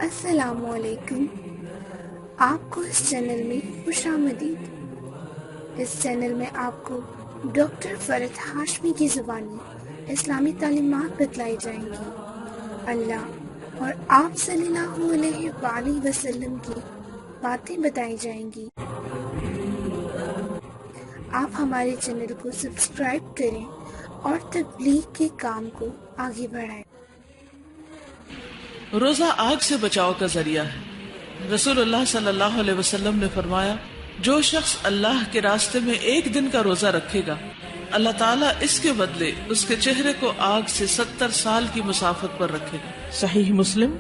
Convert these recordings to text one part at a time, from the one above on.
السلام علیکم، آپ کو اس چینل میں خوش آمدید۔ اس چینل میں آپ کو ڈاکٹر فرد ہاشمی کی زبانی اسلامی تعلیمات بتلائی جائیں گی۔ اللہ اور آپ صلی اللہ علیہ وآلہ وسلم کی باتیں بتائی جائیں گی۔ آپ ہمارے چینل کو سبسکرائب کریں اور تبلیغ کے کام کو آگے بڑھائیں۔ روزہ آگ سے بچاؤ کا ذریعہ ہے۔ رسول اللہ صلی اللہ علیہ وسلم نے فرمایا، جو شخص اللہ کے راستے میں ایک دن کا روزہ رکھے گا، اللہ تعالیٰ اس کے بدلے اس کے چہرے کو آگ سے 70 سال کی مسافت پر رکھے گا۔ صحیح مسلم۔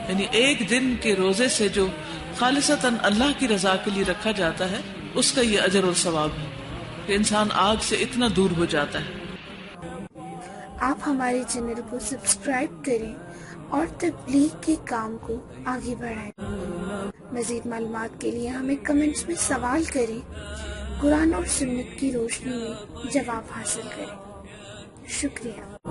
یعنی ایک دن کے روزے سے جو خالصتاً اللہ کی رضا کے لیے رکھا جاتا ہے، اس کا یہ اجر اور ثواب ہے کہ انسان آگ سے اتنا دور ہو جاتا ہے۔ آپ ہمارے چینل کو سبسکرائب کریں اور تبلیغ کے کام کو آگے بڑھائیں۔ مزید معلومات کے لیے ہمیں کمنٹس میں سوال کریں، قرآن اور سنت کی روشنی میں جواب حاصل کریں۔ شکریہ۔